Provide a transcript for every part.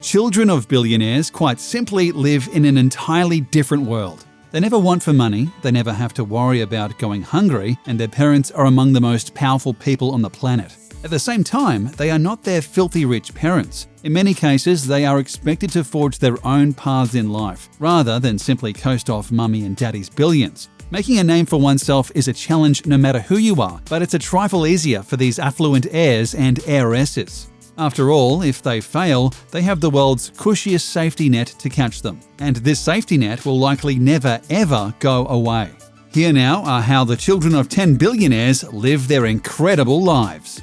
Children of billionaires quite simply live in an entirely different world. They never want for money, they never have to worry about going hungry, and their parents are among the most powerful people on the planet. At the same time, they are not their filthy rich parents. In many cases, they are expected to forge their own paths in life, rather than simply coast off mummy and daddy's billions. Making a name for oneself is a challenge no matter who you are, but it's a trifle easier for these affluent heirs and heiresses. After all, if they fail, they have the world's cushiest safety net to catch them. And this safety net will likely never ever go away. Here now are how the children of 10 billionaires live their incredible lives.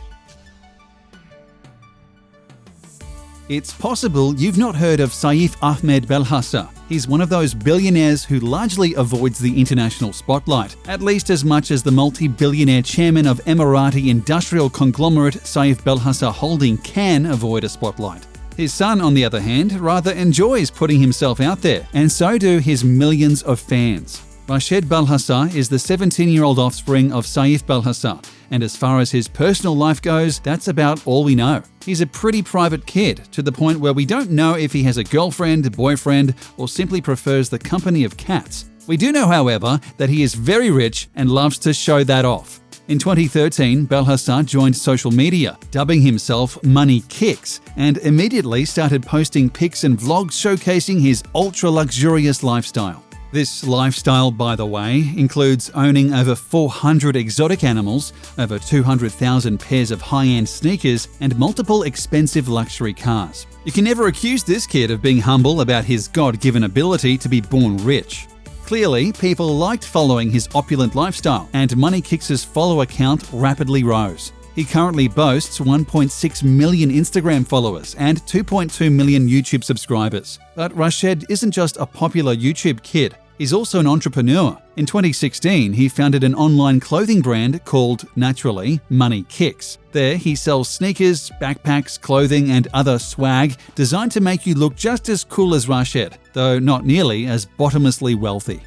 It's possible you've not heard of Saif Ahmed Belhassa. He's one of those billionaires who largely avoids the international spotlight, at least as much as the multi-billionaire chairman of Emirati industrial conglomerate Saif Belhassa Holding can avoid a spotlight. His son, on the other hand, rather enjoys putting himself out there, and so do his millions of fans. Rashed Belhassa is the 17-year-old offspring of Saif Belhassa, and as far as his personal life goes, that's about all we know. He's a pretty private kid, to the point where we don't know if he has a girlfriend, boyfriend, or simply prefers the company of cats. We do know, however, that he is very rich and loves to show that off. In 2013, Belhassa joined social media, dubbing himself Money Kicks, and immediately started posting pics and vlogs showcasing his ultra-luxurious lifestyle. This lifestyle, by the way, includes owning over 400 exotic animals, over 200,000 pairs of high-end sneakers, and multiple expensive luxury cars. You can never accuse this kid of being humble about his God-given ability to be born rich. Clearly, people liked following his opulent lifestyle, and Money Kicks' follower count rapidly rose. He currently boasts 1.6 million Instagram followers and 2.2 million YouTube subscribers. But Rashed isn't just a popular YouTube kid. He's also an entrepreneur. In 2016, he founded an online clothing brand called, naturally, Money Kicks. There, he sells sneakers, backpacks, clothing, and other swag designed to make you look just as cool as Rashed, though not nearly as bottomlessly wealthy.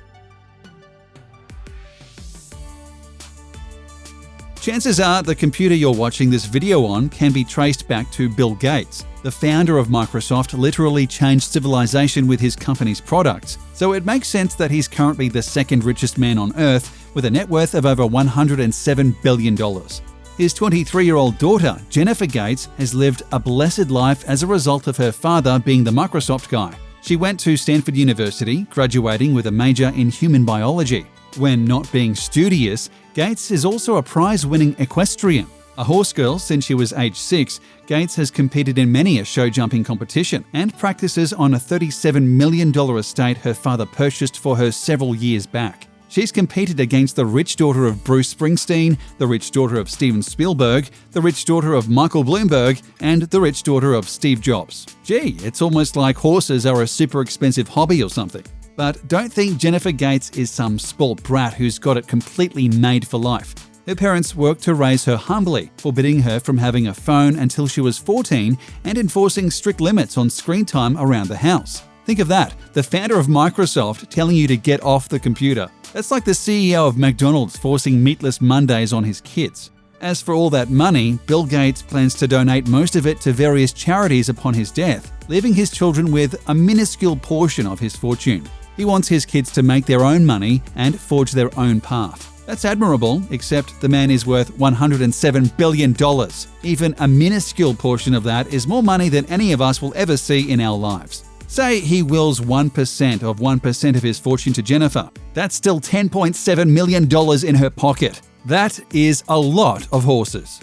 Chances are the computer you're watching this video on can be traced back to Bill Gates. The founder of Microsoft literally changed civilization with his company's products, so it makes sense that he's currently the second richest man on Earth with a net worth of over $107 billion. His 23-year-old daughter, Jennifer Gates, has lived a blessed life as a result of her father being the Microsoft guy. She went to Stanford University, graduating with a major in human biology. When not being studious, Gates is also a prize-winning equestrian. A horse girl since she was age 6, Gates has competed in many a show jumping competition and practices on a $37 million estate her father purchased for her several years back. She's competed against the rich daughter of Bruce Springsteen, the rich daughter of Steven Spielberg, the rich daughter of Michael Bloomberg, and the rich daughter of Steve Jobs. Gee, it's almost like horses are a super expensive hobby or something. But don't think Jennifer Gates is some spoilt brat who's got it completely made for life. Her parents worked to raise her humbly, forbidding her from having a phone until she was 14 and enforcing strict limits on screen time around the house. Think of that, the founder of Microsoft telling you to get off the computer. That's like the CEO of McDonald's forcing meatless Mondays on his kids. As for all that money, Bill Gates plans to donate most of it to various charities upon his death, leaving his children with a minuscule portion of his fortune. He wants his kids to make their own money and forge their own path. That's admirable, except the man is worth $107 billion. Even a minuscule portion of that is more money than any of us will ever see in our lives. Say he wills 1% of 1% of his fortune to Jennifer. That's still $10.7 million in her pocket. That is a lot of horses.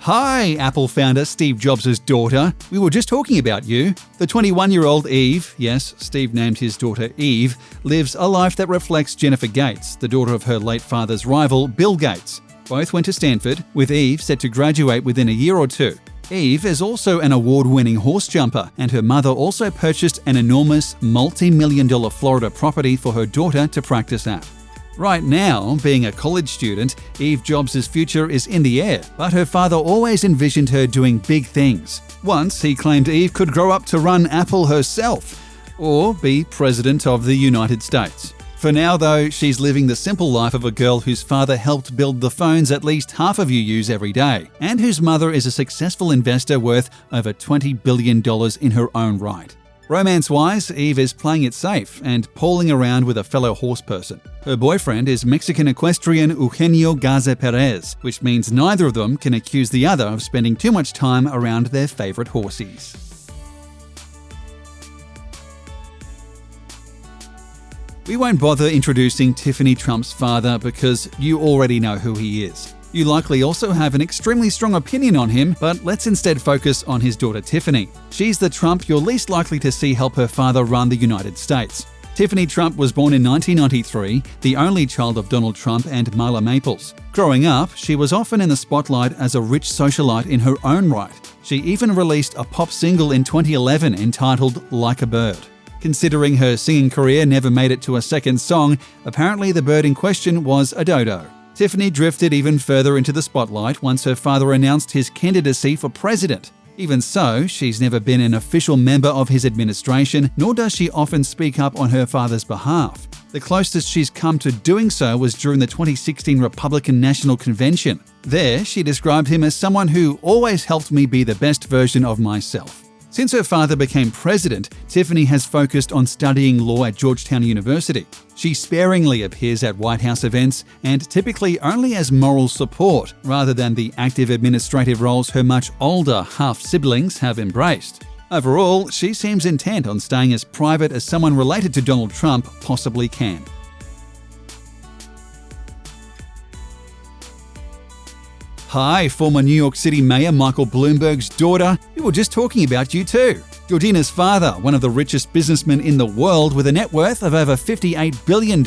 Hi, Apple founder Steve Jobs' daughter. We were just talking about you. The 21-year-old Eve, yes, Steve named his daughter Eve, lives a life that reflects Jennifer Gates, the daughter of her late father's rival, Bill Gates. Both went to Stanford, with Eve set to graduate within a year or two. Eve is also an award-winning horse jumper, and her mother also purchased an enormous, multi-million-dollar Florida property for her daughter to practice at. Right now, being a college student, Eve Jobs' future is in the air, but her father always envisioned her doing big things. Once, he claimed Eve could grow up to run Apple herself, or be president of the United States. For now, though, she's living the simple life of a girl whose father helped build the phones at least half of you use every day, and whose mother is a successful investor worth over $20 billion in her own right. Romance-wise, Eve is playing it safe and palling around with a fellow horse person. Her boyfriend is Mexican equestrian Eugenio Garza Perez, which means neither of them can accuse the other of spending too much time around their favorite horsies. We won't bother introducing Tiffany Trump's father because you already know who he is. You likely also have an extremely strong opinion on him, but let's instead focus on his daughter Tiffany. She's the Trump you're least likely to see help her father run the United States. Tiffany Trump was born in 1993, the only child of Donald Trump and Marla Maples. Growing up, she was often in the spotlight as a rich socialite in her own right. She even released a pop single in 2011 entitled Like a Bird. Considering her singing career never made it to a second song, apparently the bird in question was a dodo. Tiffany drifted even further into the spotlight once her father announced his candidacy for president. Even so, she's never been an official member of his administration, nor does she often speak up on her father's behalf. The closest she's come to doing so was during the 2016 Republican National Convention. There, she described him as someone who always helped me be the best version of myself. Since her father became president, Tiffany has focused on studying law at Georgetown University. She sparingly appears at White House events and typically only as moral support, rather than the active administrative roles her much older half-siblings have embraced. Overall, she seems intent on staying as private as someone related to Donald Trump possibly can. Hi, former New York City Mayor Michael Bloomberg's daughter. We were just talking about you too. Georgina's father, one of the richest businessmen in the world with a net worth of over $58 billion,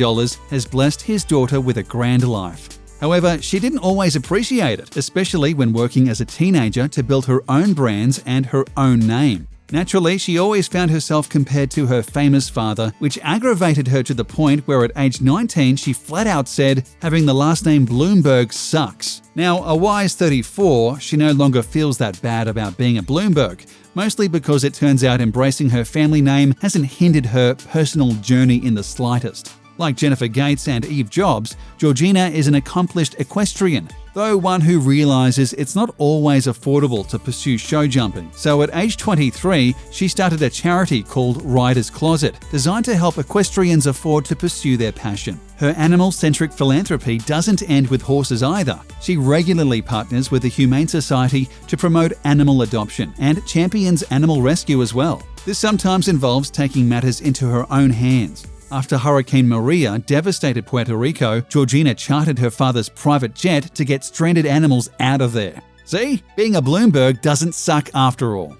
has blessed his daughter with a grand life. However, she didn't always appreciate it, especially when working as a teenager to build her own brands and her own name. Naturally, she always found herself compared to her famous father, which aggravated her to the point where at age 19 she flat out said, having the last name Bloomberg sucks. Now, a wise 34, she no longer feels that bad about being a Bloomberg, mostly because it turns out embracing her family name hasn't hindered her personal journey in the slightest. Like Jennifer Gates and Eve Jobs, Georgina is an accomplished equestrian, though one who realizes it's not always affordable to pursue show jumping. So at age 23, she started a charity called Rider's Closet, designed to help equestrians afford to pursue their passion. Her animal-centric philanthropy doesn't end with horses either. She regularly partners with the Humane Society to promote animal adoption and champions animal rescue as well. This sometimes involves taking matters into her own hands. After Hurricane Maria devastated Puerto Rico, Georgina chartered her father's private jet to get stranded animals out of there. See? Being a Bloomberg doesn't suck after all.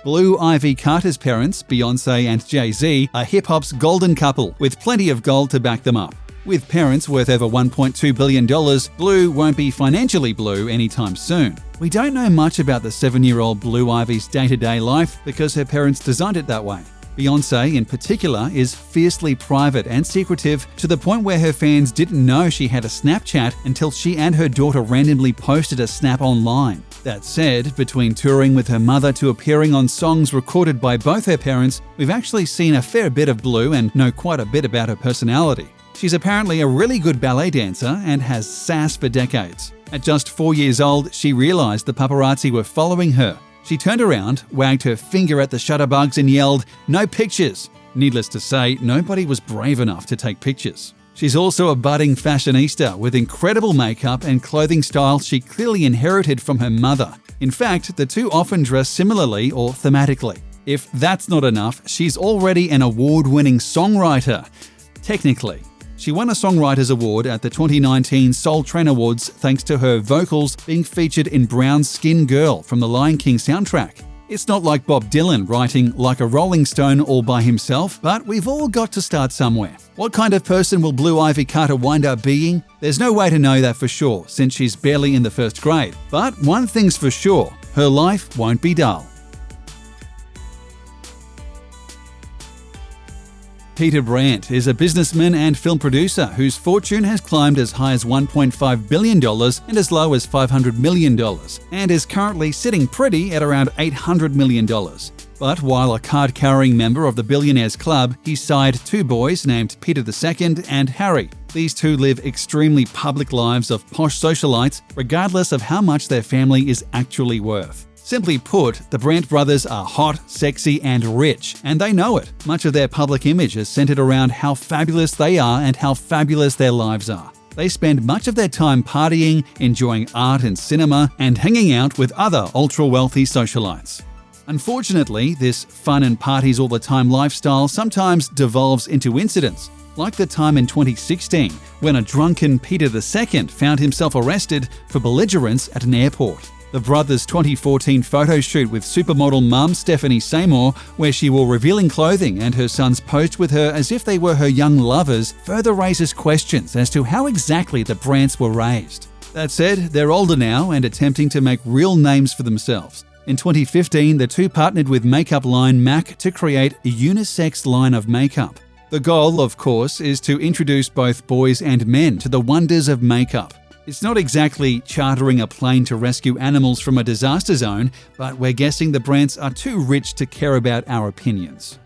Blue Ivy Carter's parents, Beyoncé and Jay-Z, are hip-hop's golden couple with plenty of gold to back them up. With parents worth over $1.2 billion, Blue won't be financially blue anytime soon. We don't know much about the 7-year-old Blue Ivy's day-to-day life because her parents designed it that way. Beyoncé, in particular, is fiercely private and secretive to the point where her fans didn't know she had a Snapchat until she and her daughter randomly posted a snap online. That said, between touring with her mother to appearing on songs recorded by both her parents, we've actually seen a fair bit of Blue and know quite a bit about her personality. She's apparently a really good ballet dancer and has sass for decades. At just 4 years old, she realized the paparazzi were following her. She turned around, wagged her finger at the shutterbugs and yelled, "No pictures!" Needless to say, nobody was brave enough to take pictures. She's also a budding fashionista with incredible makeup and clothing style she clearly inherited from her mother. In fact, the two often dress similarly or thematically. If that's not enough, she's already an award-winning songwriter. Technically. She won a Songwriters Award at the 2019 Soul Train Awards thanks to her vocals being featured in Brown Skin Girl from the Lion King soundtrack. It's not like Bob Dylan writing Like a Rolling Stone all by himself, but we've all got to start somewhere. What kind of person will Blue Ivy Carter wind up being? There's no way to know that for sure, since she's barely in the first grade. But one thing's for sure, her life won't be dull. Peter Brant is a businessman and film producer whose fortune has climbed as high as $1.5 billion and as low as $500 million, and is currently sitting pretty at around $800 million. But while a card-carrying member of the Billionaires Club, he sired two boys named Peter II and Harry. These two live extremely public lives of posh socialites, regardless of how much their family is actually worth. Simply put, the Brant brothers are hot, sexy, and rich, and they know it. Much of their public image is centered around how fabulous they are and how fabulous their lives are. They spend much of their time partying, enjoying art and cinema, and hanging out with other ultra-wealthy socialites. Unfortunately, this fun and parties all the time lifestyle sometimes devolves into incidents, like the time in 2016 when a drunken Peter II found himself arrested for belligerence at an airport. The brothers' 2014 photo shoot with supermodel mum Stephanie Seymour, where she wore revealing clothing and her sons posed with her as if they were her young lovers, further raises questions as to how exactly the Brants were raised. That said, they're older now and attempting to make real names for themselves. In 2015, the two partnered with makeup line MAC to create a unisex line of makeup. The goal, of course, is to introduce both boys and men to the wonders of makeup. It's not exactly chartering a plane to rescue animals from a disaster zone, but we're guessing the Brants are too rich to care about our opinions.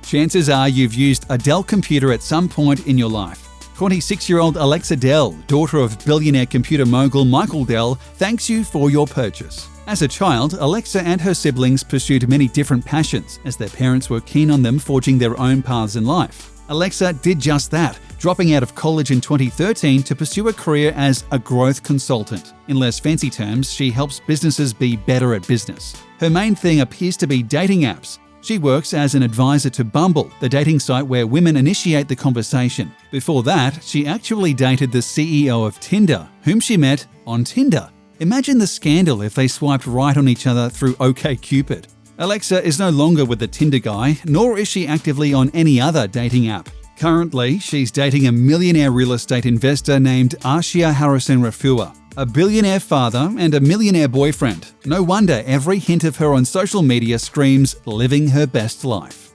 Chances are you've used a Dell computer at some point in your life. 26-year-old Alexa Dell, daughter of billionaire computer mogul Michael Dell, thanks you for your purchase. As a child, Alexa and her siblings pursued many different passions, as their parents were keen on them forging their own paths in life. Alexa did just that, dropping out of college in 2013 to pursue a career as a growth consultant. In less fancy terms, she helps businesses be better at business. Her main thing appears to be dating apps. She works as an advisor to Bumble, the dating site where women initiate the conversation. Before that, she actually dated the CEO of Tinder, whom she met on Tinder. Imagine the scandal if they swiped right on each other through OkCupid. Alexa is no longer with the Tinder guy, nor is she actively on any other dating app. Currently, she's dating a millionaire real estate investor named Ashia Harrison Rafua, a billionaire father and a millionaire boyfriend. No wonder every hint of her on social media screams living her best life.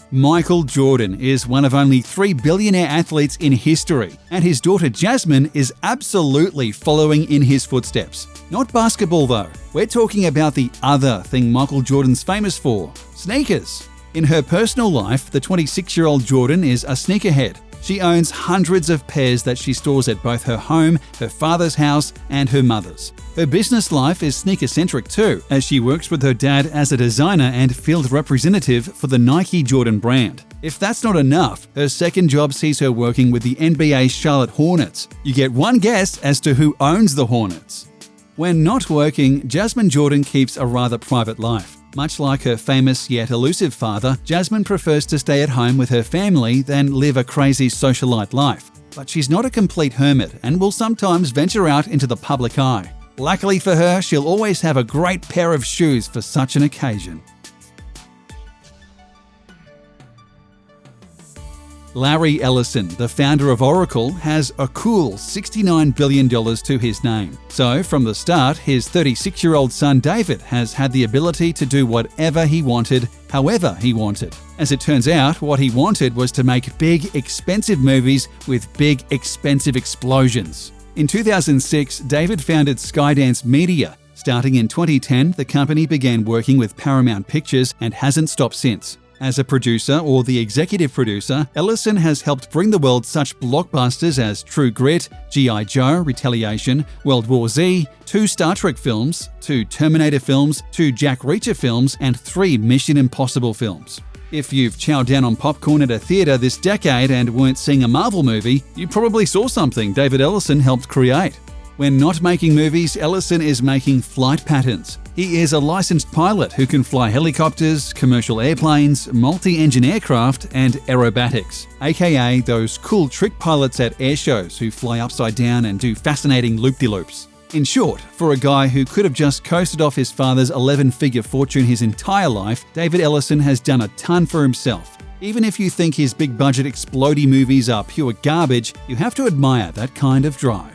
Michael Jordan is one of only 3 billionaire athletes in history, and his daughter Jasmine is absolutely following in his footsteps. Not basketball though, we're talking about the other thing Michael Jordan's famous for, sneakers. In her personal life, the 26-year-old Jordan is a sneakerhead. She owns hundreds of pairs that she stores at both her home, her father's house, and her mother's. Her business life is sneaker-centric too, as she works with her dad as a designer and field representative for the Nike Jordan brand. If that's not enough, her second job sees her working with the NBA's Charlotte Hornets. You get one guess as to who owns the Hornets. When not working, Jasmine Jordan keeps a rather private life. Much like her famous yet elusive father, Jasmine prefers to stay at home with her family than live a crazy socialite life. But she's not a complete hermit and will sometimes venture out into the public eye. Luckily for her, she'll always have a great pair of shoes for such an occasion. Larry Ellison, the founder of Oracle, has a cool $69 billion to his name. So, from the start, his 36-year-old son David has had the ability to do whatever he wanted, however he wanted. As it turns out, what he wanted was to make big, expensive movies with big, expensive explosions. In 2006, David founded Skydance Media. Starting in 2010, the company began working with Paramount Pictures and hasn't stopped since. As a producer or the executive producer, Ellison has helped bring the world such blockbusters as True Grit, G.I. Joe, Retaliation, World War Z, 2 Star Trek films, 2 Terminator films, 2 Jack Reacher films, and 3 Mission Impossible films. If you've chowed down on popcorn at a theater this decade and weren't seeing a Marvel movie, you probably saw something David Ellison helped create. When not making movies, Ellison is making flight patterns. He is a licensed pilot who can fly helicopters, commercial airplanes, multi-engine aircraft, and aerobatics, aka those cool trick pilots at air shows who fly upside down and do fascinating loop-de-loops. In short, for a guy who could have just coasted off his father's 11-figure fortune his entire life, David Ellison has done a ton for himself. Even if you think his big-budget explodey movies are pure garbage, you have to admire that kind of drive.